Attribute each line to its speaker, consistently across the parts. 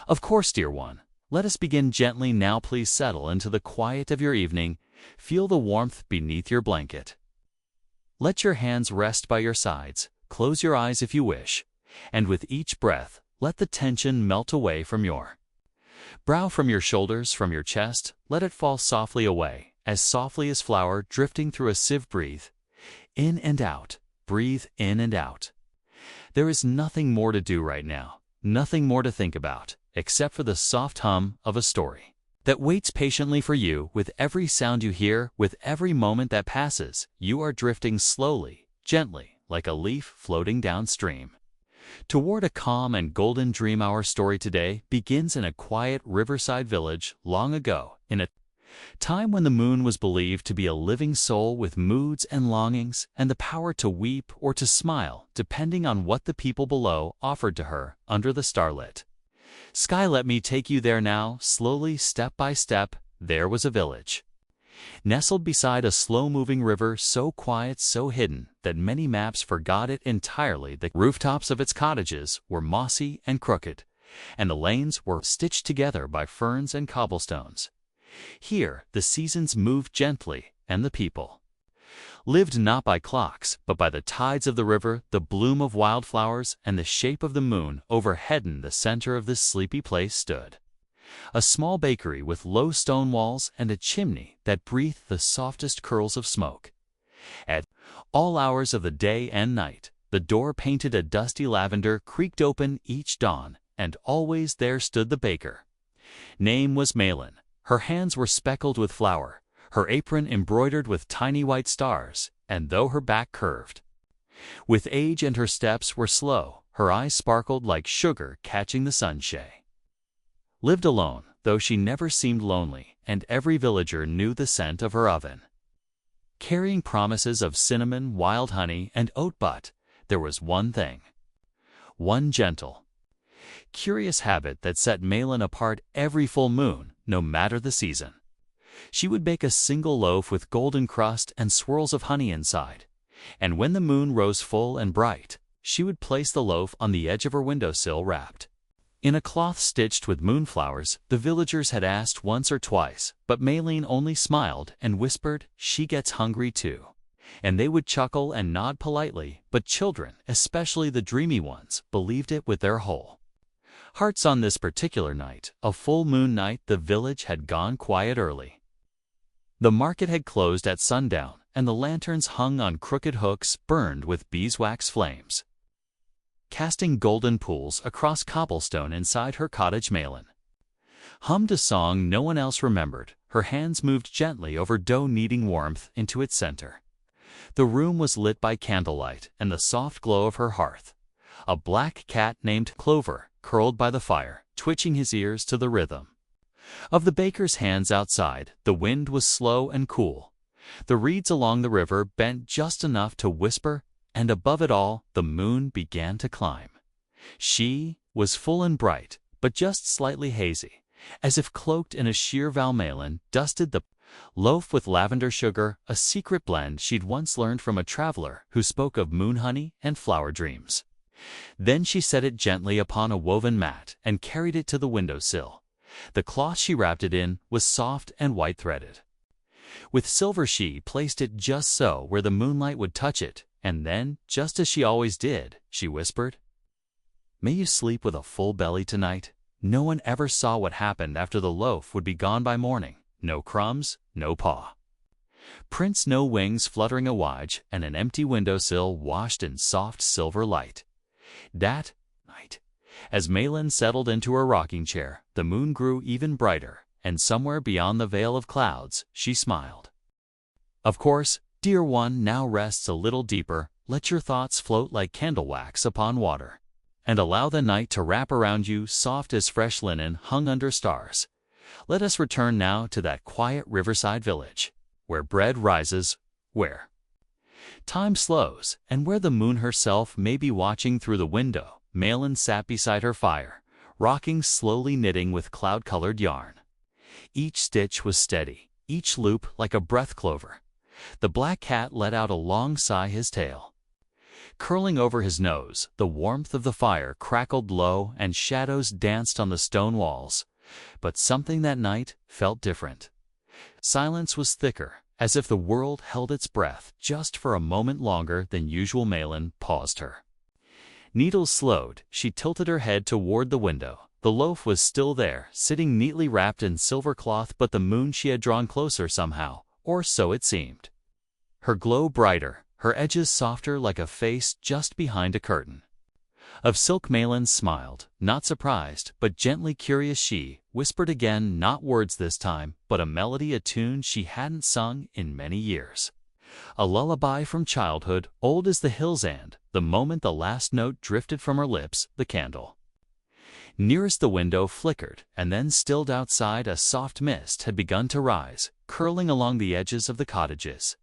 Speaker 1: Of course, dear one. Let us begin gently now. Please settle into the quiet of your evening. Feel the warmth beneath your blanket. Let your hands rest by your sides. Close your eyes if you wish. And with each breath, let the tension melt away from your brow, from your shoulders, from your chest. Let it fall softly away, as softly as flour drifting through a sieve. Breathe in and out. Breathe in and out. There is nothing more to do right now, nothing more to think about, except for the soft hum of a story that waits patiently for you. With every sound you hear, with every moment that passes, you are drifting slowly, gently, like a leaf floating downstream, toward a calm and golden dream. Our story today begins in a quiet riverside village long ago, in a time when the moon was believed to be a living soul with moods and longings and the power to weep or to smile, depending on what the people below offered to her under the starlit sky. Let me take you there now, slowly, step by step. There was a village nestled beside a slow-moving river, so quiet, so hidden, that many maps forgot it entirely. The rooftops of its cottages were mossy and crooked, and the lanes were stitched together by ferns and cobblestones. Here, the seasons moved gently, and the people lived not by clocks, but by the tides of the river, the bloom of wildflowers, and the shape of the moon overhead. In the center of this sleepy place stood a small bakery with low stone walls and a chimney that breathed the softest curls of smoke. At all hours of the day and night, the door, painted a dusty lavender, creaked open each dawn, and always there stood the baker. Name was Malin. Her hands were speckled with flour, her apron embroidered with tiny white stars, and though her back curved with age and her steps were slow, her eyes sparkled like sugar catching the sunshine. Lived alone, though she never seemed lonely, and every villager knew the scent of her oven. Carrying promises of cinnamon, wild honey, and oat butt, there was one thing, one gentle, curious habit that set Malin apart. Every full moon, no matter the season, she would bake a single loaf with golden crust and swirls of honey inside, and when the moon rose full and bright, she would place the loaf on the edge of her windowsill, wrapped in a cloth stitched with moonflowers. The villagers had asked once or twice, but Malin only smiled and whispered, "She gets hungry too." And they would chuckle and nod politely, but children, especially the dreamy ones, believed it with their whole hearts. On this particular night, a full moon night, the village had gone quiet early. The market had closed at sundown, and the lanterns hung on crooked hooks burned with beeswax flames, casting golden pools across cobblestone. Inside her cottage, Malin hummed a song no one else remembered. Her hands moved gently over dough, kneading warmth into its center. The room was lit by candlelight and the soft glow of her hearth. A black cat named Clover curled by the fire, twitching his ears to the rhythm of the baker's hands. Outside, the wind was slow and cool. The reeds along the river bent just enough to whisper, and above it all, the moon began to climb. She was full and bright, but just slightly hazy, as if cloaked in a sheer veil. Malin dusted the loaf with lavender sugar, a secret blend she'd once learned from a traveler who spoke of moon honey and flower dreams. Then she set it gently upon a woven mat and carried it to the windowsill. The cloth she wrapped it in was soft and white-threaded. With silver she placed it just so where the moonlight would touch it, and then, just as she always did, she whispered, "May you sleep with a full belly tonight." No one ever saw what happened after the loaf would be gone by morning. No crumbs, no paw prints, no wings fluttering awhile, and an empty windowsill washed in soft silver light. That night, as Malin settled into her rocking chair, the moon grew even brighter, and somewhere beyond the veil of clouds, she smiled. Of course, dear one, now rests a little deeper. Let your thoughts float like candle wax upon water, and allow the night to wrap around you soft as fresh linen hung under stars. Let us return now to that quiet riverside village, where bread rises, where time slows, and where the moon herself may be watching through the window. Malin sat beside her fire, rocking slowly, knitting with cloud-colored yarn. Each stitch was steady, each loop like a breath. Clover, the black cat, let out a long sigh, his tail Curling over his nose, the warmth of the fire crackled low and shadows danced on the stone walls. But something that night felt different. Silence was thicker, as if the world held its breath just for a moment longer than usual. Malin paused her. Needles slowed. She tilted her head toward the window. The loaf was still there, sitting neatly wrapped in silver cloth, but the moon she had drawn closer somehow, or so it seemed. Her glow brighter, her edges softer like a face just behind a curtain. Of silk. Malin smiled, not surprised, but gently curious. She whispered again, not words this time, but a melody, a tune she hadn't sung in many years. A lullaby from childhood, old as the hills, and, the moment the last note drifted from her lips, the candle nearest the window flickered, and then stilled. Outside, a soft mist had begun to rise, curling along the edges of the cottages,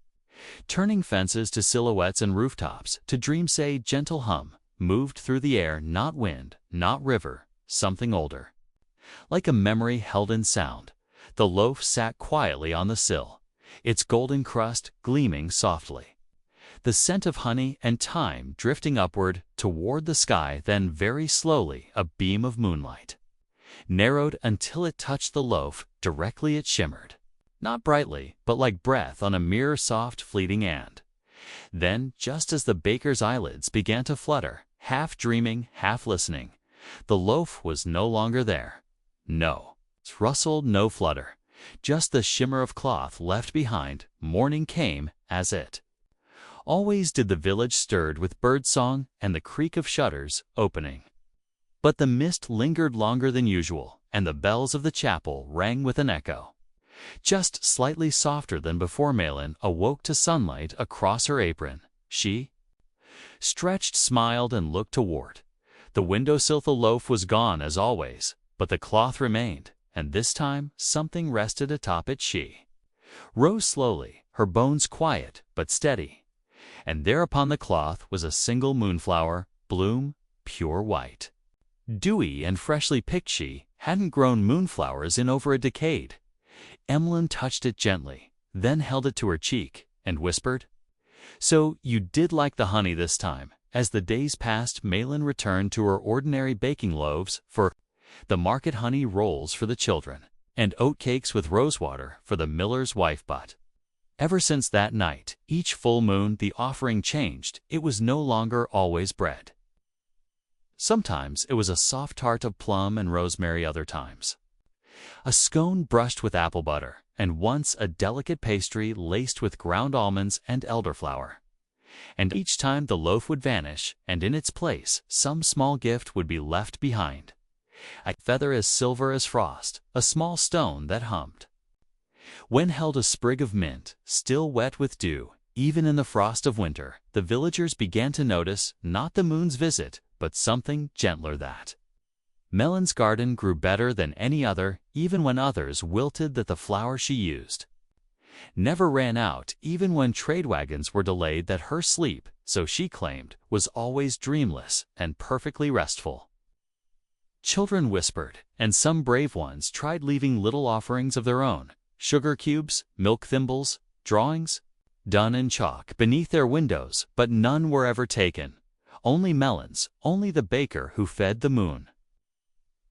Speaker 1: turning fences to silhouettes and rooftops to dreams. A gentle hum moved through the air, not wind, not river, something older, like a memory held in sound. The loaf sat quietly on the sill, its golden crust gleaming softly, the scent of honey and thyme drifting upward toward the sky. Then very slowly a beam of moonlight narrowed until it touched the loaf. Directly it shimmered, not brightly, but like breath on a mirror, soft, fleeting. And then, just as the baker's eyelids began to flutter, half dreaming, half listening, the loaf was no longer there. No rustle, no flutter, just the shimmer of cloth left behind. Morning came, as it always did. The village stirred with birdsong and the creak of shutters opening. But the mist lingered longer than usual, and the bells of the chapel rang with an echo, just slightly softer than before. Malin awoke to sunlight across her apron. She stretched, smiled, and looked toward the windowsill. The loaf was gone as always, but the cloth remained, and this time something rested atop it. She rose slowly, her bones quiet but steady, and there upon the cloth was a single moonflower, bloom pure white, dewy and freshly picked. She hadn't grown moonflowers in over a decade. Emmeline touched it gently, then held it to her cheek, and whispered, "So you did like the honey this time." As the days passed, Malin returned to her ordinary baking loaves for the market, honey rolls for the children, and oat cakes with rosewater for the miller's wife. But ever since that night, each full moon, the offering changed. It was no longer always bread. Sometimes it was a soft tart of plum and rosemary, other times a scone brushed with apple butter, and once a delicate pastry laced with ground almonds and elderflower. And each time the loaf would vanish, and in its place some small gift would be left behind. A feather as silver as frost, a small stone that hummed when held, a sprig of mint, still wet with dew. Even in the frost of winter, the villagers began to notice not the moon's visit, but something gentler. That Malin's garden grew better than any other, even when others wilted. That the flour she used never ran out, even when trade wagons were delayed. That her sleep, so she claimed, was always dreamless and perfectly restful. Children whispered, and some brave ones tried leaving little offerings of their own, sugar cubes, milk thimbles, drawings, done in chalk, beneath their windows, but none were ever taken. Only Melons, only the baker who fed the moon.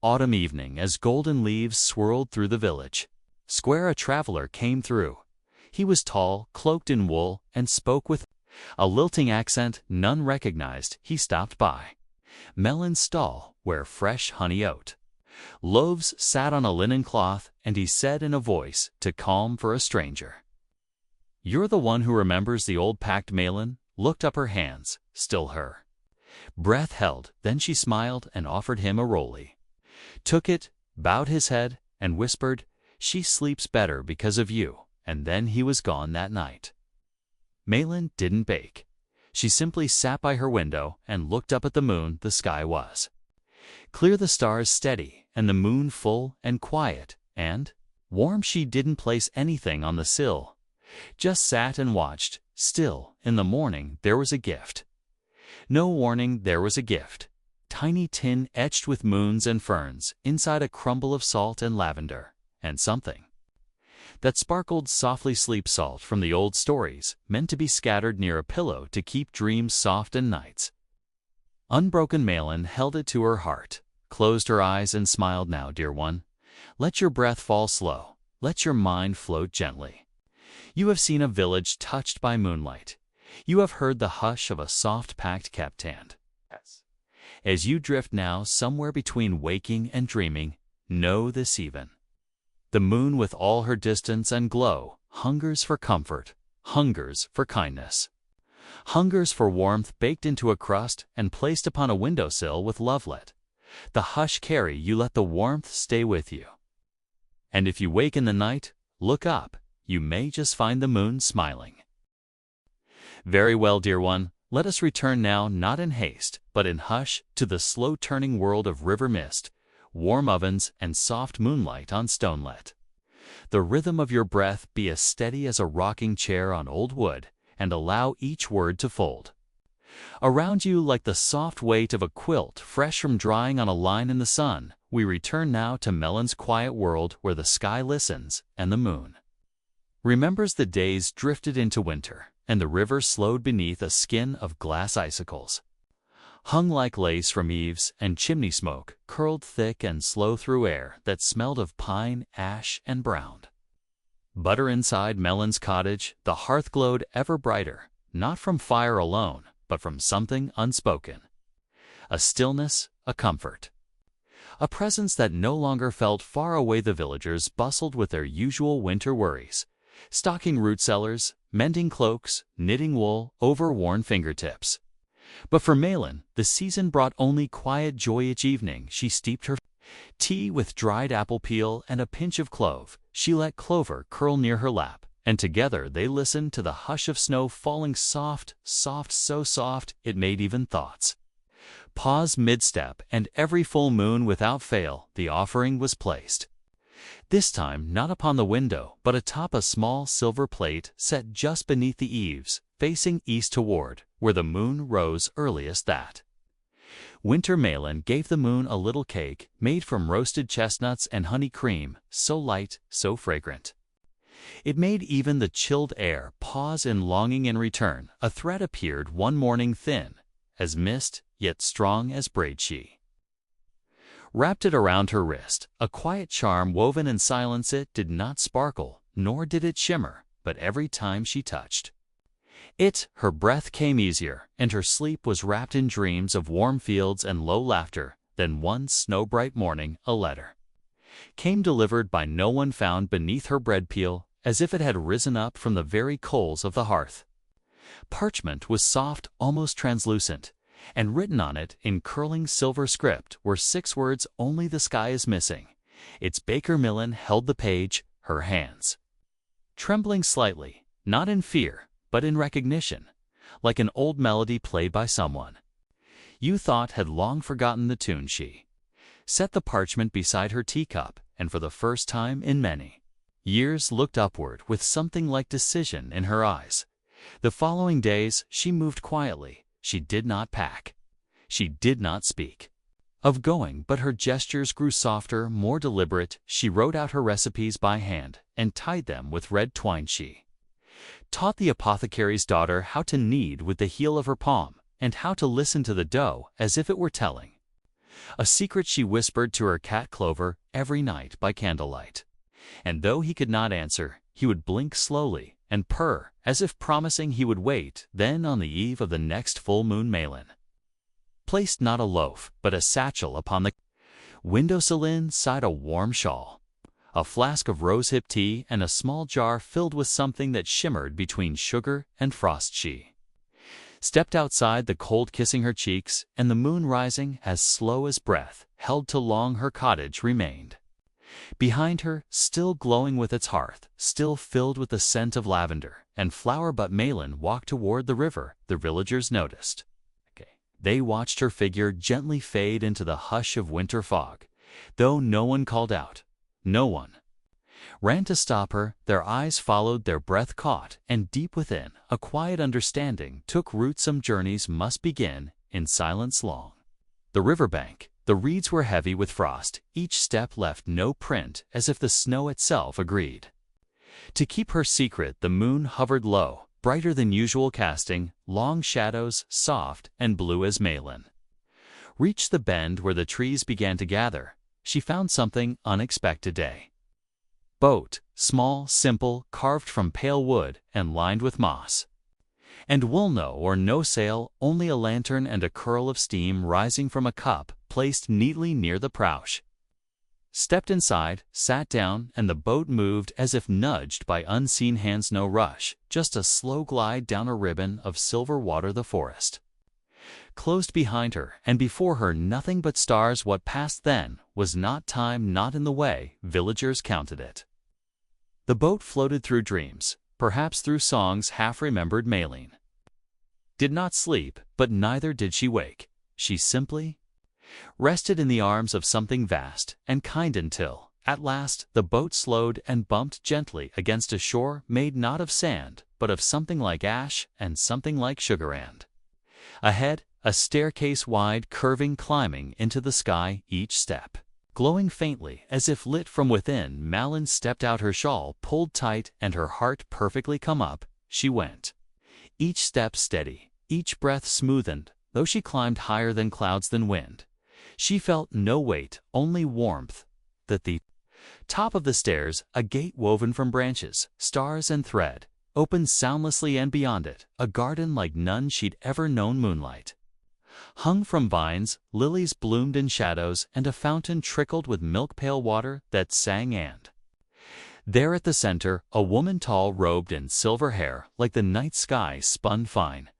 Speaker 1: Autumn evening, as golden leaves swirled through the village square, a traveler came through. He was tall, cloaked in wool, and spoke with a lilting accent none recognized. He stopped by Melon's stall, where fresh honey oat loaves sat on a linen cloth, and he said in a voice too calm for a stranger, "You're the one who remembers the old pact." Malin looked up, her hands still her breath held. Then she smiled and offered him a rollie, took it, bowed his head, and whispered, "She sleeps better because of you." And then he was gone that night. Malin didn't bake. She simply sat by her window and looked up at the moon. The sky was clear, the stars steady, and the moon full and quiet and warm. She didn't place anything on the sill, just sat and watched. Still, in the morning there was a gift. No warning, there was a gift. Tiny tin etched with moons and ferns, inside a crumble of salt and lavender, and something that sparkled softly sleep salt from the old stories, meant to be scattered near a pillow to keep dreams soft and nights. Unbroken Malin held it to her heart, closed her eyes and smiled. Now, dear one, let your breath fall slow, let your mind float gently. You have seen a village touched by moonlight. You have heard the hush of a soft pact kept hand. As you drift now somewhere between waking and dreaming, know this even. The moon with all her distance and glow hungers for comfort, hungers for kindness. Hungers for warmth baked into a crust and placed upon a windowsill with love lit. The hush carry you, let the warmth stay with you. And if you wake in the night, look up, you may just find the moon smiling. Very well, dear one, let us return now, not in haste, but in hush, to the slow-turning world of river mist, warm ovens, and soft moonlight on stonelet. The rhythm of your breath be as steady as a rocking chair on old wood, and allow each word to fold around you like the soft weight of a quilt fresh from drying on a line in the sun. We return now to Melin's quiet world where the sky listens and the moon remembers the days drifted into winter, and the river slowed beneath a skin of glass icicles, hung like lace from eaves, and chimney smoke curled thick and slow through air that smelled of pine, ash, and brown. Butter inside Melin's cottage, the hearth glowed ever brighter, not from fire alone, but from something unspoken. A stillness, a comfort. A presence that no longer felt far away. The villagers bustled with their usual winter worries, stocking root cellars, mending cloaks, knitting wool over worn fingertips. But for Malin, the season brought only quiet joy. Each evening she steeped her tea with dried apple peel and a pinch of clove. She let Clover curl near her lap, and together they listened to the hush of snow falling soft, soft, so soft it made even thoughts pause mid-step, and every full moon without fail the offering was placed. This time not upon the window, but atop a small silver plate set just beneath the eaves, facing east toward, where the moon rose earliest. That winter Malin gave the moon a little cake made from roasted chestnuts and honey cream, so light, so fragrant. It made even the chilled air pause in longing. In return, a thread appeared one morning, thin as mist, yet strong as braid. She wrapped it around her wrist, a quiet charm woven in silence. It did not sparkle, nor did it shimmer, but every time she touched it, her breath came easier, and her sleep was wrapped in dreams of warm fields and low laughter. Then one snow-bright morning a letter came delivered by no one, found beneath her bread peel, as if it had risen up from the very coals of the hearth. Parchment was soft, almost translucent, and written on it in curling silver script were 6 words only: the sky is missing. Its Baker Malin held the page, her hands trembling slightly, not in fear, but in recognition, like an old melody played by someone you thought had long forgotten the tune. She set the parchment beside her teacup, and for the first time in many years looked upward with something like decision in her eyes. The following days she moved quietly. She did not pack. She did not speak of going, but her gestures grew softer, more deliberate. She wrote out her recipes by hand and tied them with red twine. She taught the apothecary's daughter how to knead with the heel of her palm, and how to listen to the dough as if it were telling a secret. She whispered to her cat Clover every night by candlelight, and though he could not answer, he would blink slowly and purr, as if promising he would wait. Then on the eve of the next full moon, Malin placed not a loaf, but a satchel upon the windowsill. Inside a warm shawl, a flask of rosehip tea, and a small jar filled with something that shimmered between sugar and frost. She stepped outside, the cold kissing her cheeks, and the moon rising as slow as breath held too long. Her cottage remained behind her, still glowing with its hearth, still filled with the scent of lavender and flower. But Malin walked toward the river. The villagers noticed. They watched her figure gently fade into the hush of winter fog, though no one called out. No one ran to stop her. Their eyes followed, their breath caught, and deep within, a quiet understanding took root. Some journeys must begin in silence long. The riverbank, the reeds were heavy with frost. Each step left no print, as if the snow itself agreed. To keep her secret, the moon hovered low, brighter than usual, casting long shadows, soft and blue as Malin. Reached the bend where the trees began to gather, she found something unexpected. Boat, small, simple, carved from pale wood and lined with moss. And no sail, only a lantern and a curl of steam rising from a cup placed neatly near the prow. Stepped inside, sat down, and the boat moved as if nudged by unseen hands. No rush, just a slow glide down a ribbon of silver water. The forest closed behind her, and before her nothing but stars. What passed then was not time, not in the way villagers counted it. The boat floated through dreams, perhaps through songs half-remembered. Malin did not sleep, but neither did she wake. She simply rested in the arms of something vast and kind until, at last, the boat slowed and bumped gently against a shore made not of sand, but of something like ash and something like sugar. And ahead, a staircase wide, curving, climbing into the sky, each step glowing faintly as if lit from within. Malin stepped out, her shawl pulled tight and her heart perfectly come up. She went, each step steady, each breath smoothened, though she climbed higher than clouds than wind. She felt no weight, only warmth. At the top of the stairs, a gate woven from branches, stars and thread, opened soundlessly, and beyond it, a garden like none she'd ever known. Moonlight hung from vines, lilies bloomed in shadows, and a fountain trickled with milk-pale water that sang. And there at the center, a woman, tall, robed in silver hair, like the night sky spun fine.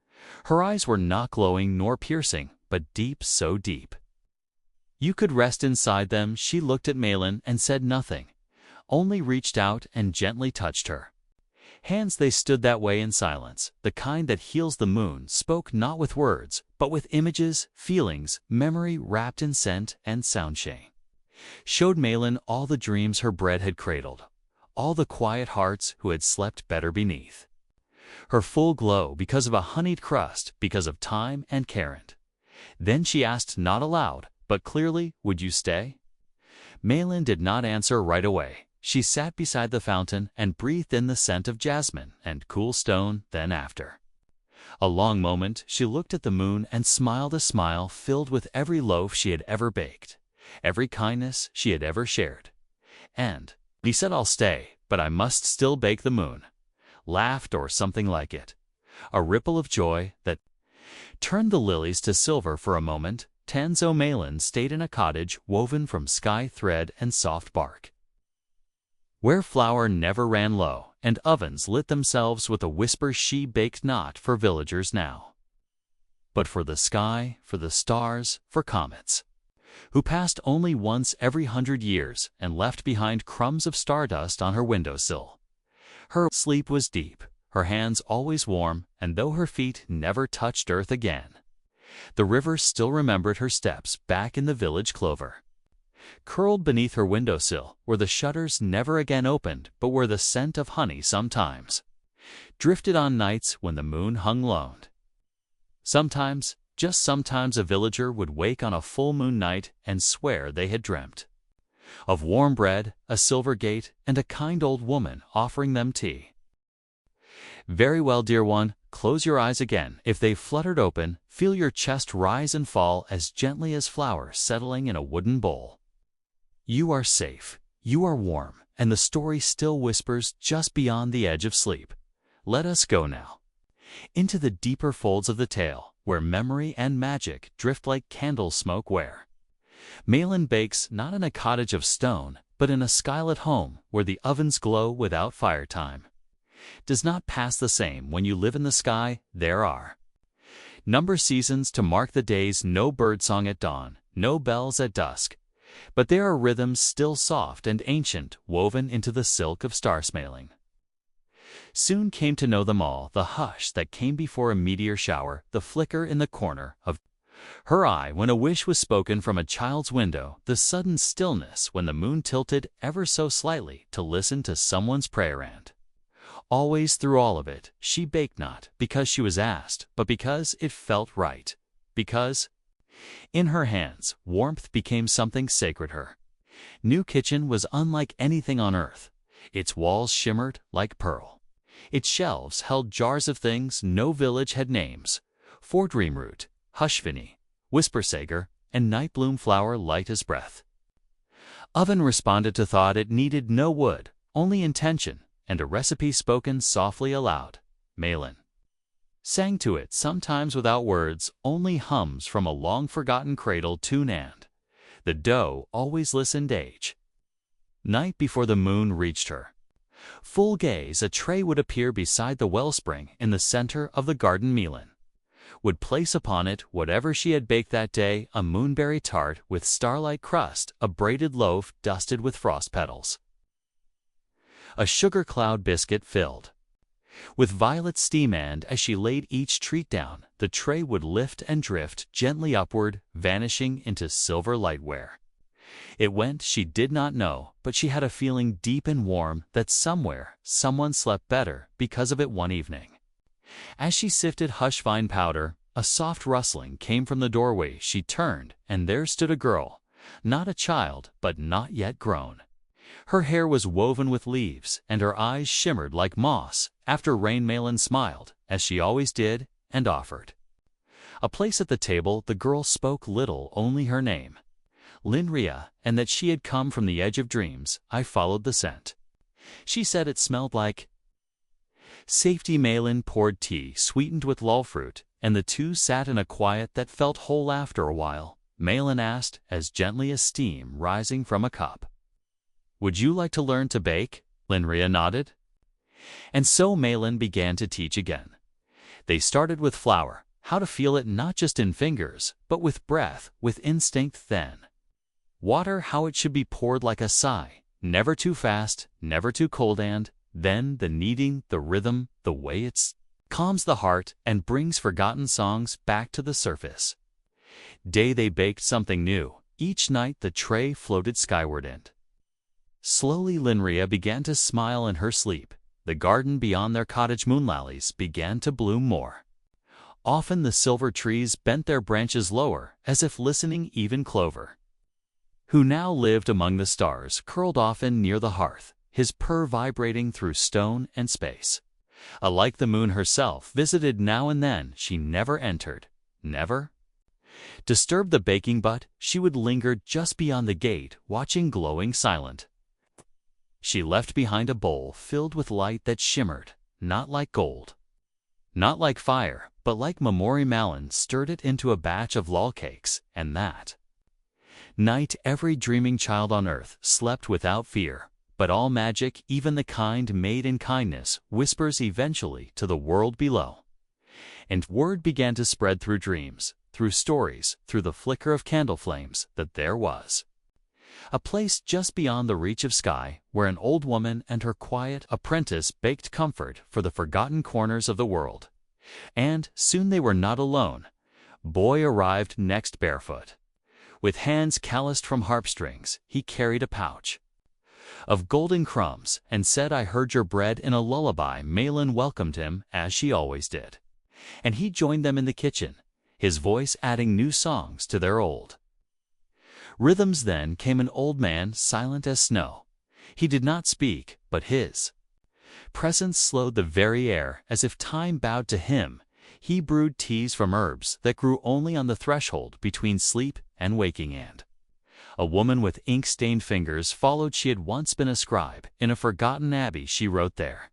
Speaker 1: Her eyes were not glowing nor piercing, but deep, so deep you could rest inside them. She looked at Malin and said nothing, only reached out and gently touched her hands. They stood that way in silence, the kind that heals. The moon spoke not with words, but with images, feelings, memory wrapped in scent and sound. She showed Malin all the dreams her bread had cradled, all the quiet hearts who had slept better beneath her full glow, because of a honeyed crust, because of time and care. And then she asked, not aloud, but clearly, would you stay? Malin did not answer right away. She sat beside the fountain and breathed in the scent of jasmine and cool stone. Then after a long moment she looked at the moon and smiled, a smile filled with every loaf she had ever baked, every kindness she had ever shared. And he said, I'll stay, but I must still bake. The moon laughed, or something like it, a ripple of joy that turned the lilies to silver for a moment. Tanzo Malin stayed in a cottage woven from sky thread and soft bark, where flour never ran low, and ovens lit themselves with a whisper. She baked not for villagers now, but for the sky, for the stars, for comets, who passed only once every 100 years and left behind crumbs of stardust on her windowsill. Her sleep was deep, her hands always warm, and though her feet never touched earth again, the river still remembered her steps back in the village clover. Curled beneath her windowsill, where the shutters never again opened, but where the scent of honey sometimes drifted on nights when the moon hung lone. Sometimes, just sometimes, a villager would wake on a full moon night and swear they had dreamt of warm bread, a silver gate, and a kind old woman offering them tea. Very well, dear one, close your eyes again. If they fluttered open, feel your chest rise and fall as gently as flour settling in a wooden bowl. You are safe, you are warm, and the story still whispers just beyond the edge of sleep. Let us go now into the deeper folds of the tale, where memory and magic drift like candle smoke, where Malin bakes not in a cottage of stone, but in a skylit home where the ovens glow without fire. Time does not pass the same when you live in the sky. There are number seasons to mark the days, no birdsong at dawn, no bells at dusk, but there are rhythms still soft and ancient, woven into the silk of stars. Malin soon came to know them all, the hush that came before a meteor shower, the flicker in the corner of her eye when a wish was spoken from a child's window, the sudden stillness when the moon tilted ever so slightly to listen to someone's prayer. And always through all of it, she baked not because she was asked, but because it felt right, because in her hands warmth became something sacred. Her new kitchen was unlike anything on earth. Its walls shimmered like pearl. Its shelves held jars of things no village had names: Fordreamroot, Hushvini, Whispersager, and Nightbloom flower light as breath. Oven responded to thought. It needed no wood, only intention, and a recipe spoken softly aloud. Malin sang to it, sometimes without words, only hums from a long-forgotten cradle tune, and the dough always listened age. Night before the moon reached her full gaze, a tray would appear beside the wellspring in the center of the garden. Malin would place upon it whatever she had baked that day: a moonberry tart with starlight crust, a braided loaf dusted with frost petals, a sugar cloud biscuit filled with violet steam, and as she laid each treat down, the tray would lift and drift gently upward, vanishing into silver lightware. It went, she did not know, but she had a feeling deep and warm that somewhere someone slept better because of it one evening. As she sifted hushvine powder, a soft rustling came from the doorway. She turned, and there stood a girl, not a child, but not yet grown. Her hair was woven with leaves, and her eyes shimmered like moss after rain. Malin smiled, as she always did, and offered a place at the table. The girl spoke little, only her name, Linria, and that she had come from the edge of dreams. I followed the scent. She said it smelled like safety. Malin poured tea sweetened with lulfruit, and the two sat in a quiet that felt whole. After a while, Malin asked, as gently as steam rising from a cup, "Would you like to learn to bake?" Linria nodded. And so Malin began to teach again. They started with flour, how to feel it not just in fingers, but with breath, with instinct. Then water, how it should be poured like a sigh, never too fast, never too cold. And then the kneading, the rhythm, the way it calms the heart and brings forgotten songs back to the surface. Day they baked something new. Each night the tray floated skyward, and slowly Linria began to smile in her sleep. The garden beyond their cottage, moonlilies, began to bloom more. Often the silver trees bent their branches lower, as if listening. Even Clover, who now lived among the stars, curled often near the hearth, his purr vibrating through stone and space. Alike the moon herself visited now and then. She never entered, never disturbed the baking, but she would linger just beyond the gate, watching, glowing, silent. She left behind a bowl filled with light that shimmered, not like gold, not like fire, but like memory. Malin stirred it into a batch of lol cakes, and that night every dreaming child on earth slept without fear. But all magic, even the kind made in kindness, whispers eventually to the world below. And word began to spread through dreams, through stories, through the flicker of candle flames, that there was a place just beyond the reach of sky, where an old woman and her quiet apprentice baked comfort for the forgotten corners of the world. And soon they were not alone. Boy arrived next, barefoot, with hands calloused from harpstrings. He carried a pouch of golden crumbs, and said, "I heard your bread in a lullaby." Malin welcomed him, as she always did, and he joined them in the kitchen, his voice adding new songs to their old rhythms. Then came an old man, silent as snow. He did not speak, but his presence slowed the very air, as if time bowed to him. He brewed teas from herbs that grew only on the threshold between sleep and waking, and a woman with ink-stained fingers followed. She had once been a scribe in a forgotten abbey. She wrote their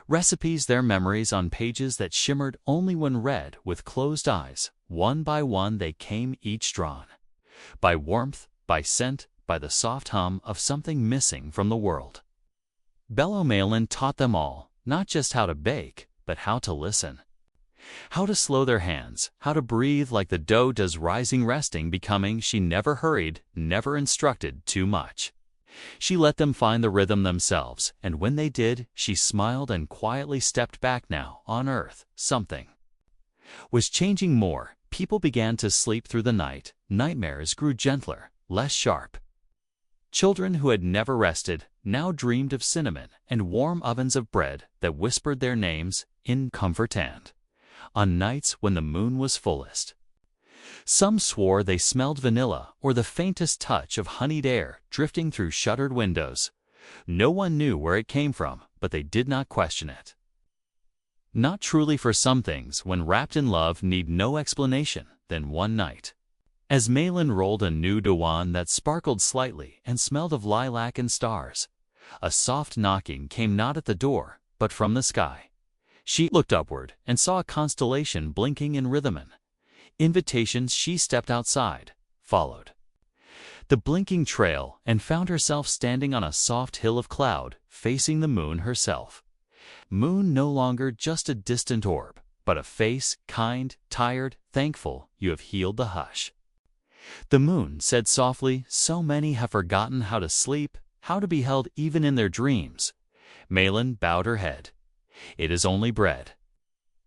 Speaker 1: recipes, their memories, on pages that shimmered only when read with closed eyes. One by one they came, each drawn by warmth, by scent, by the soft hum of something missing from the world. Bello Malin taught them all, not just how to bake, but how to listen. How to slow their hands, how to breathe like the dough does, rising, resting, becoming. She never hurried, never instructed too much. She let them find the rhythm themselves, and when they did, she smiled and quietly stepped back. Now, on earth, something was changing more. People began to sleep through the night. Nightmares grew gentler, less sharp. Children who had never rested now dreamed of cinnamon and warm ovens of bread that whispered their names in comfort. And on nights when the moon was fullest, some swore they smelled vanilla or the faintest touch of honeyed air drifting through shuttered windows. No one knew where it came from, but they did not question it. Not truly, for some things, when wrapped in love, need no explanation. Then one night, as Malin rolled a new diwan that sparkled slightly and smelled of lilac and stars, a soft knocking came not at the door, but from the sky. She looked upward and saw a constellation blinking in rhythm. Invitations. She stepped outside, followed the blinking trail, and found herself standing on a soft hill of cloud, facing the moon herself. Moon no longer just a distant orb, but a face, kind, tired, thankful you have healed the hush. The moon said softly, "So many have forgotten how to sleep, how to be held even in their dreams." Malin bowed her head. "It is only bread,"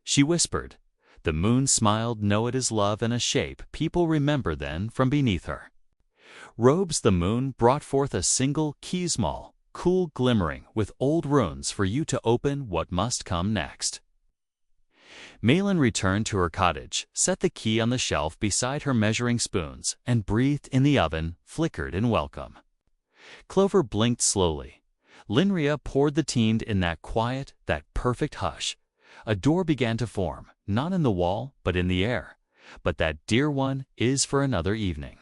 Speaker 1: she whispered. The moon smiled. "No, it is love, and a shape people remember then from beneath her." Robes. The moon brought forth a single key, small, cool, glimmering, with old runes for you to open what must come next. Malin returned to her cottage, set the key on the shelf beside her measuring spoons, and breathed in the oven, flickered in welcome. Clover blinked slowly. Linria poured the tea in that quiet, that perfect hush. A door began to form, not in the wall, but in the air. But that dear one is for another evening.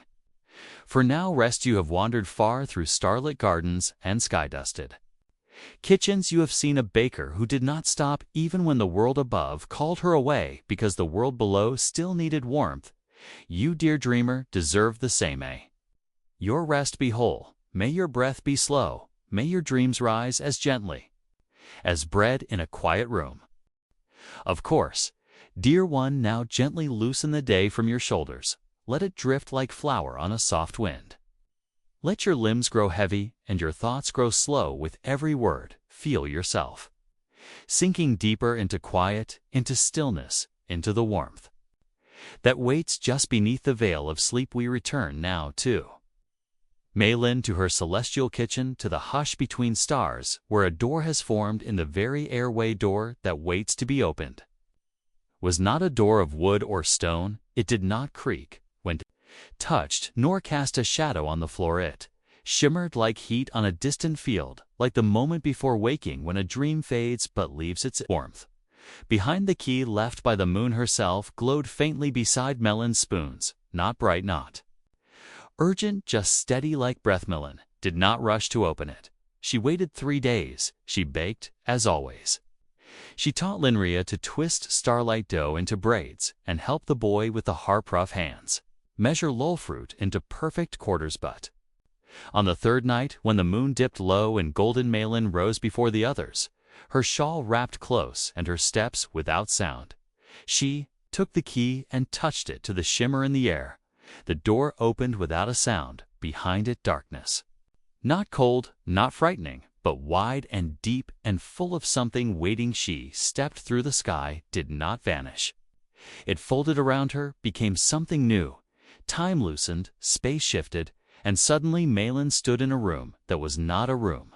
Speaker 1: For now rest. You have wandered far through starlit gardens and sky-dusted kitchens. You have seen a baker who did not stop even when the world above called her away, because the world below still needed warmth. You, dear dreamer, deserve the same. Your rest be whole. May your breath be slow. May your dreams rise as gently as bread in a quiet room. Of course, dear one, now gently loosen the day from your shoulders. Let it drift like flower on a soft wind. Let your limbs grow heavy and your thoughts grow slow. With every word, feel yourself sinking deeper into quiet, into stillness, into the warmth that waits just beneath the veil of sleep. We return now to Malin, to her celestial kitchen, to the hush between stars, where a door has formed in the very airway, door that waits to be opened. Was not a door of wood or stone. It did not creak when touched, nor cast a shadow on the floor. It shimmered like heat on a distant field, like the moment before waking when a dream fades but leaves its warmth. Behind the key left by the moon herself glowed faintly beside Malin's spoons, not bright, not urgent, just steady like breath. Malin did not rush to open it. She waited 3 days. She baked, as always. She taught Linria to twist starlight dough into braids and help the boy with the harp-rough hands measure lolfruit into perfect quarters. But on the 3rd night, when the moon dipped low and golden, Malin rose before the others, her shawl wrapped close and her steps without sound. She took the key and touched it to the shimmer in the air. The door opened without a sound. Behind it, darkness. Not cold, not frightening, but wide and deep and full of something waiting. She stepped through the sky, did not vanish. It folded around her, became something new. Time loosened, space shifted, and suddenly Malin stood in a room that was not a room.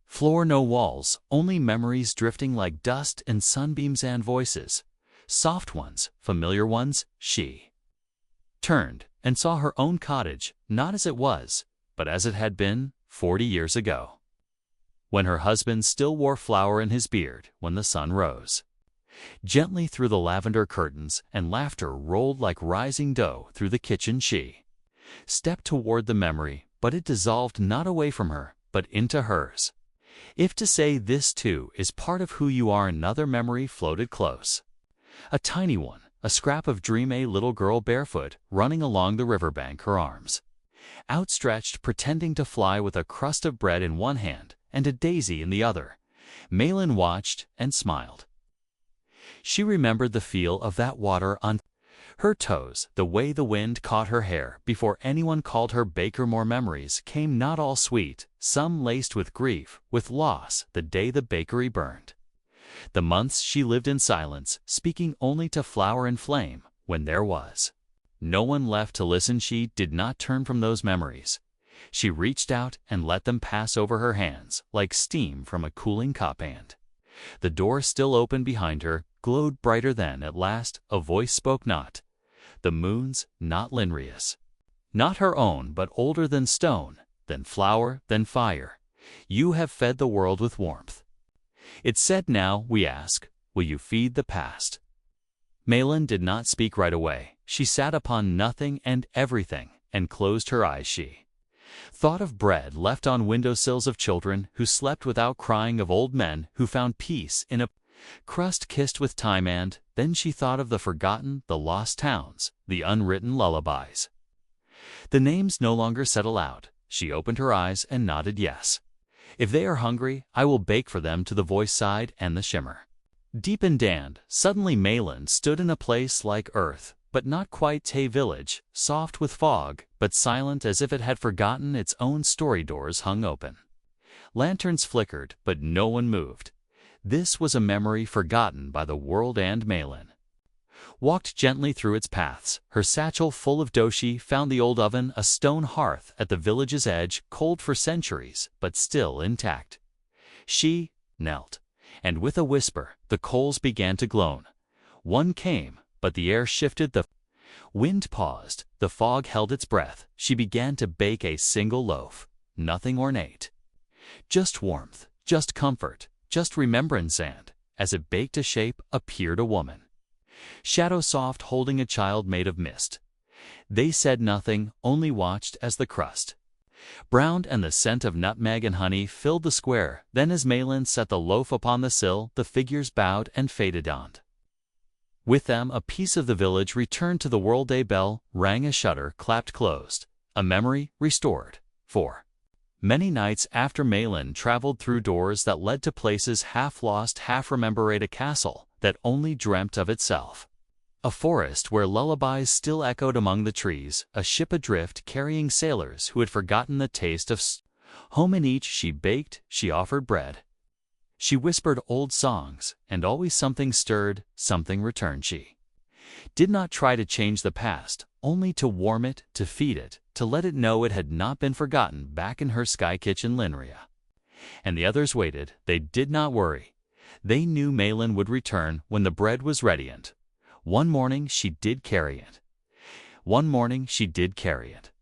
Speaker 1: Floor, no walls, only memories drifting like dust and sunbeams, and voices. Soft ones, familiar ones. She turned and saw her own cottage, not as it was, but as it had been 40 years ago, when her husband still wore flower in his beard when the sun rose gently through the lavender curtains, and laughter rolled like rising dough through the kitchen. She stepped toward the memory, but it dissolved not away from her, but into hers. If to say this too is part of who you are. Another memory floated close. A tiny one, a scrap of dream. A little girl barefoot, running along the riverbank, her arms outstretched, pretending to fly, with a crust of bread in one hand and a daisy in the other. Malin watched and smiled. She remembered the feel of that water on her toes, the way the wind caught her hair before anyone called her baker. More memories came, not all sweet, some laced with grief, with loss. The day the bakery burned. The months she lived in silence, speaking only to flower and flame, when there was no one left to listen. She did not turn from those memories. She reached out and let them pass over her hands, like steam from a cooling cup. And the door, still open behind her, glowed brighter. Then at last a voice spoke, not the moon's, not Linria's, not her own, but older than stone, than flower, than fire. You have fed the world with warmth. It said now, we ask, will you feed the past? Malin did not speak right away. She sat upon nothing and everything, and closed her eyes. She thought of bread left on windowsills of children who slept without crying, of old men who found peace in a crust kissed with time, and then she thought of the forgotten, the lost towns, the unwritten lullabies. The names no longer said aloud. She opened her eyes and nodded yes. If they are hungry, I will bake for them, to the voice sighed and the shimmer. Deep in Dand, suddenly Malin stood in a place like earth, but not quite Tay village, soft with fog, but silent as if it had forgotten its own story. Doors hung open. Lanterns flickered, but no one moved. This was a memory forgotten by the world, and Malin walked gently through its paths, her satchel full of doshi, found the old oven, a stone hearth at the village's edge, cold for centuries, but still intact. She knelt, and with a whisper, the coals began to glow. One came, but the air shifted, the wind paused, the fog held its breath. She began to bake a single loaf, nothing ornate. Just warmth, just comfort, just remembrance, and, as it baked a shape, appeared a woman. Shadow soft, holding a child made of mist. They said nothing, only watched as the crust browned and the scent of nutmeg and honey filled the square. Then as Malin set the loaf upon the sill, the figures bowed and faded on. With them a piece of the village returned to the world. A bell rang, a shutter clapped closed, a memory restored. For many nights after Malin traveled through doors that led to places half lost, half remembered, a castle that only dreamt of itself. A forest where lullabies still echoed among the trees, a ship adrift carrying sailors who had forgotten the taste of home. In each she baked, she offered bread. She whispered old songs, and always something stirred, something returned. She did not try to change the past, only to warm it, to feed it, to let it know it had not been forgotten back in her sky kitchen. Linria and the others waited. They did not worry. They knew Malin would return when the bread was ready, and one morning she did carry it. One morning she did carry it.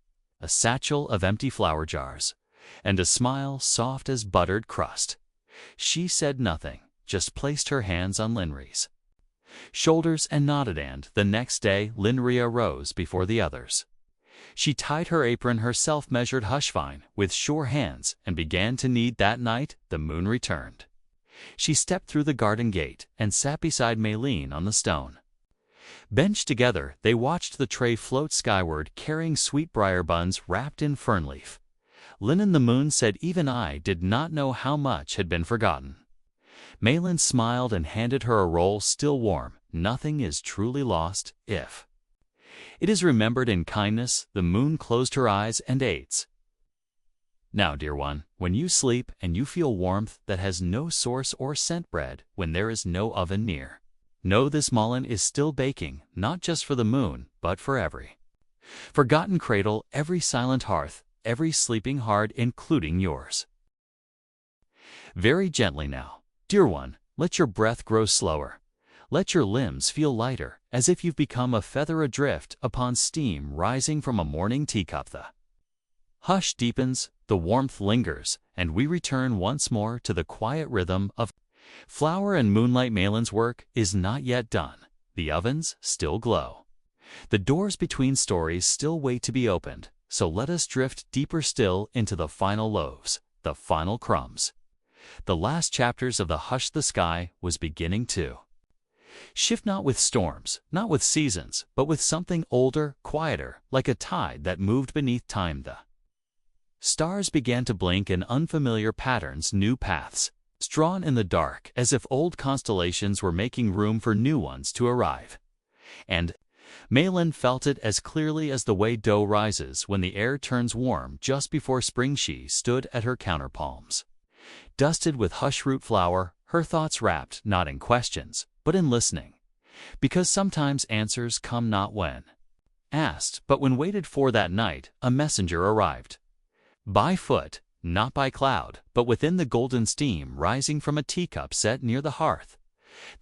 Speaker 1: A satchel of empty flour jars, and a smile soft as buttered crust. She said nothing, just placed her hands on Linria's shoulders and nodded, and the next day Linria rose before the others. She tied her apron, her self-measured hushvine, with sure hands, and began to knead. That night the moon returned. She stepped through the garden gate and sat beside Malin on the stone bench. Together they watched the tray float skyward, carrying sweetbriar buns wrapped in fern leaf. Linen, the moon said, even I did not know how much had been forgotten. Malin smiled and handed her a roll still warm. Nothing is truly lost if it is remembered in kindness. The moon closed her eyes and ate. Now, dear one, when you sleep and you feel warmth that has no source or scent, bread when there is no oven near, know this Malin is still baking, not just for the moon, but for every forgotten cradle, every silent hearth, every sleeping heart, including yours. Very gently now, dear one, let your breath grow slower. Let your limbs feel lighter, as if you've become a feather adrift upon steam rising from a morning teacup. The hush deepens, the warmth lingers, and we return once more to the quiet rhythm of flower and moonlight. Malin's work is not yet done. The ovens still glow. The doors between stories still wait to be opened, so let us drift deeper still into the final loaves, the final crumbs. The last chapters of the Hush the Sky was beginning to shift, not with storms, not with seasons, but with something older, quieter, like a tide that moved beneath time. The stars began to blink in unfamiliar patterns, new paths, drawn in the dark, as if old constellations were making room for new ones to arrive. And Malin felt it as clearly as the way dough rises when the air turns warm just before spring. She stood at her counterpalms, dusted with hushroot flour, her thoughts wrapped not in questions, but in listening, because sometimes answers come not when asked, but when waited for. That night, a messenger arrived. By foot, not by cloud, but within the golden steam rising from a teacup set near the hearth.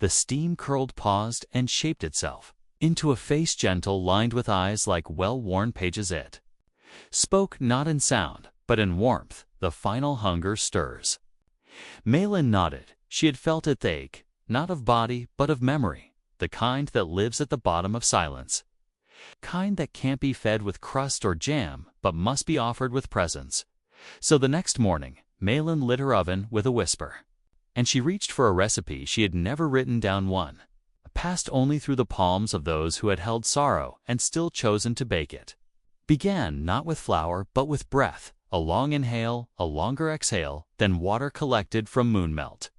Speaker 1: The steam curled, paused, and shaped itself into a face gentle, lined with eyes like well-worn pages. It spoke not in sound, but in warmth, the final hunger stirs. Malin nodded. She had felt its ache, not of body, but of memory, the kind that lives at the bottom of silence. Kind that can't be fed with crust or jam, but must be offered with presence. So the next morning, Malin lit her oven with a whisper. And she reached for a recipe she had never written down one, passed only through the palms of those who had held sorrow and still chosen to bake it. Began not with flour, but with breath, a long inhale, a longer exhale, then water collected from moon melt.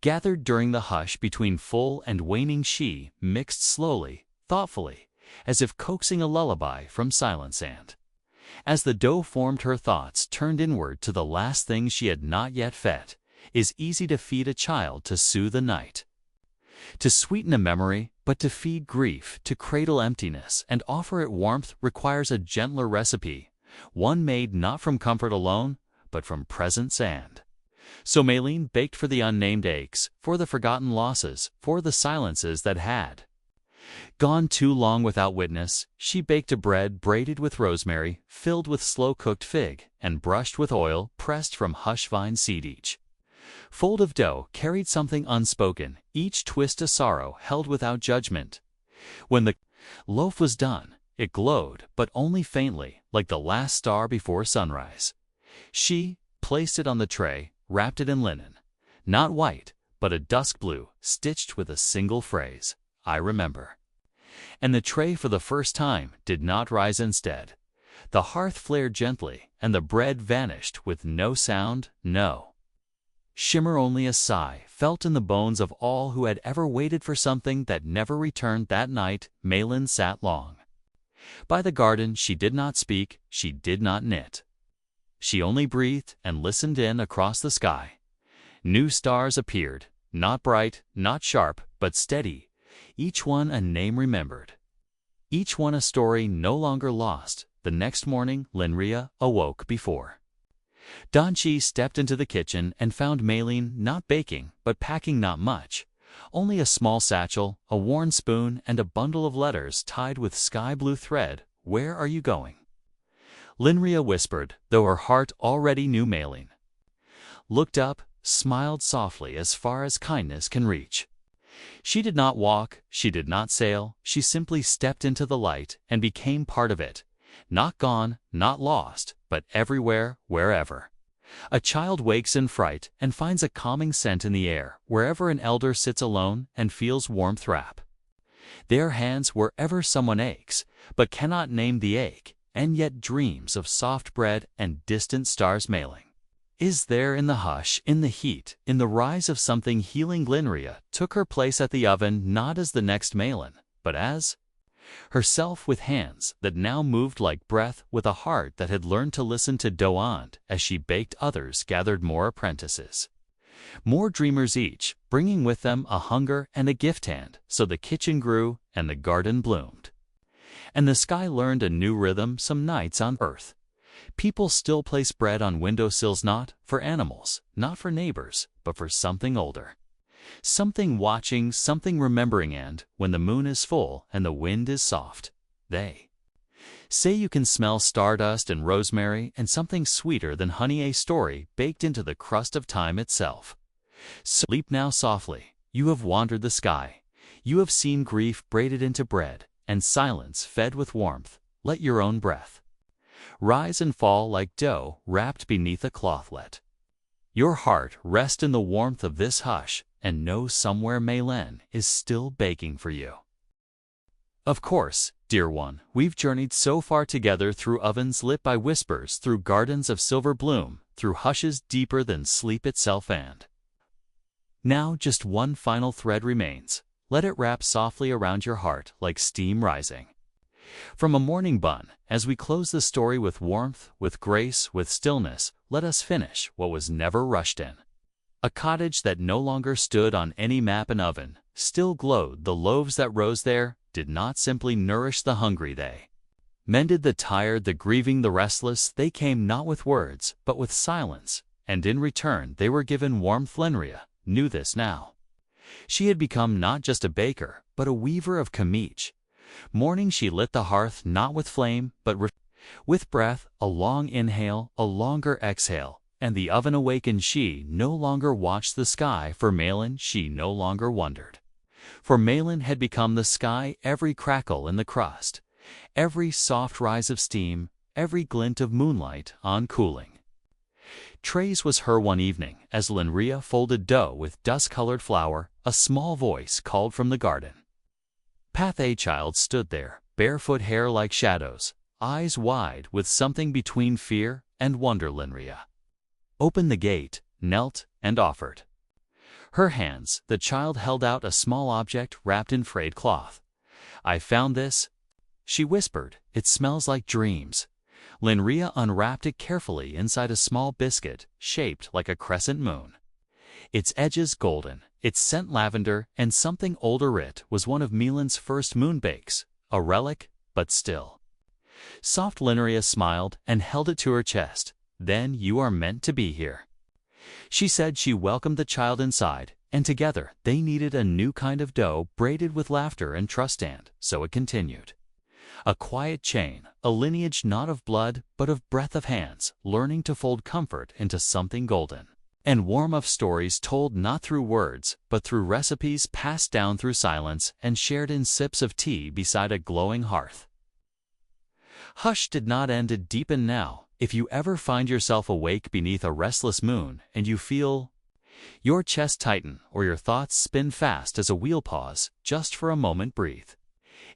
Speaker 1: Gathered during the hush between full and waning she mixed slowly, thoughtfully, as if coaxing a lullaby from silent sand. As the dough formed, her thoughts turned inward to the last thing she had not yet fed. Is easy to feed a child to soothe the night, to sweeten a memory, but to feed grief, to cradle emptiness, and offer it warmth requires a gentler recipe, one made not from comfort alone, but from presence and. So Malin baked for the unnamed aches, for the forgotten losses, for the silences that had gone too long without witness. She baked a bread braided with rosemary, filled with slow-cooked fig, and brushed with oil pressed from hush vine seed. Each fold of dough carried something unspoken, each twist a sorrow held without judgment. When the loaf was done, it glowed, but only faintly, like the last star before sunrise. She placed it on the tray, wrapped it in linen, not white, but a dusk blue, stitched with a single phrase, "I remember." And the tray for the first time did not rise instead. The hearth flared gently, and the bread vanished with no sound, no shimmer, only a sigh felt in the bones of all who had ever waited for something that never returned. That night Malin sat long by the garden. She did not speak, she did not knit. She only breathed and listened. In across the sky new stars appeared, not bright, not sharp, but steady, each one a name remembered, each one a story no longer lost. The next morning Linria awoke before dawn. She stepped into the kitchen and found Malin not baking, but packing not much, only a small satchel, a worn spoon, and a bundle of letters tied with sky-blue thread. "Where are you going?" Linria whispered, though her heart already knew. Malin looked up, smiled softly as far as kindness can reach. She did not walk, she did not sail, she simply stepped into the light and became part of it. Not gone, not lost, but everywhere, wherever a child wakes in fright and finds a calming scent in the air, wherever an elder sits alone and feels warmth wrap their hands, wherever someone aches, but cannot name the ache, and yet dreams of soft bread and distant stars. Malin is there in the hush, in the heat, in the rise of something healing. Linria took her place at the oven, not as the next Malin, but as herself, with hands that now moved like breath, with a heart that had learned to listen to Doand. As she baked, others gathered, more apprentices, more dreamers, each bringing with them a hunger and a gift hand. So the kitchen grew, and the garden bloomed, and the sky learned a new rhythm. Some nights on earth, people still place bread on windowsills, not for animals, not for neighbors, but for something older, something watching, something remembering. And when the moon is full and the wind is soft, they say you can smell stardust and rosemary and something sweeter than honey, a story baked into the crust of time itself. Sleep now softly, you have wandered the sky, you have seen grief braided into bread, and silence fed with warmth. Let your own breath rise and fall like dough wrapped beneath a cloth. Let your heart rest in the warmth of this hush, and know somewhere Malin is still baking for you. Of course, dear one, we've journeyed so far together, through ovens lit by whispers, through gardens of silver bloom, through hushes deeper than sleep itself, and now just one final thread remains. Let it wrap softly around your heart like steam rising from a morning bun. As we close the story with warmth, with grace, with stillness, let us finish what was never rushed in. A cottage that no longer stood on any map. An oven still glowed. The loaves that rose there did not simply nourish the hungry, they mended the tired, the grieving, the restless. They came not with words, but with silence, and in return they were given warmth. Linria knew this now. She had become not just a baker, but a weaver of Kamich. Morning she lit the hearth, not with flame, but With breath, a long inhale, a longer exhale, and the oven-awakened she no longer watched the sky. For Malin, she no longer wondered. For Malin had become the sky, every crackle in the crust, every soft rise of steam, every glint of moonlight on cooling. Trey's was her one evening, as Lenria folded dough with dust-colored flour. A small voice called from the garden. Path a child stood there, barefoot, hair like shadows, eyes wide with something between fear and wonder. Lenria opened the gate, knelt, and offered her hands. The child held out a small object wrapped in frayed cloth. "I found this," she whispered. "It smells like dreams." Lenria unwrapped it carefully. Inside, a small biscuit shaped like a crescent moon, its edges golden, its scent lavender and something older. It was one of Malin's first moon bakes, a relic, but still soft. Lenria smiled and held it to her chest. "Then you are meant to be here," she said. She welcomed the child inside, and together they kneaded a new kind of dough, braided with laughter and trust. And so it continued. A quiet chain, a lineage not of blood, but of breath of hands, learning to fold comfort into something golden and warm, of stories told not through words, but through recipes passed down through silence and shared in sips of tea beside a glowing hearth. Hush did not end, it deepened now. If you ever find yourself awake beneath a restless moon and you feel your chest tighten or your thoughts spin fast as a wheel, pause just for a moment. Breathe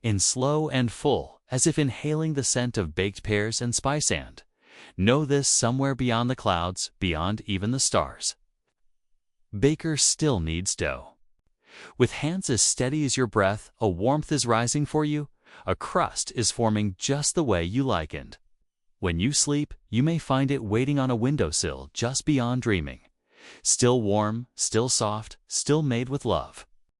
Speaker 1: in slow and full, as if inhaling the scent of baked pears and spice. And know this: somewhere beyond the clouds, beyond even the stars, baker still needs dough. With hands as steady as your breath, a warmth is rising for you. A crust is forming just the way you like. And when you sleep, you may find it waiting on a windowsill just beyond dreaming. Still warm, still soft, still made with love.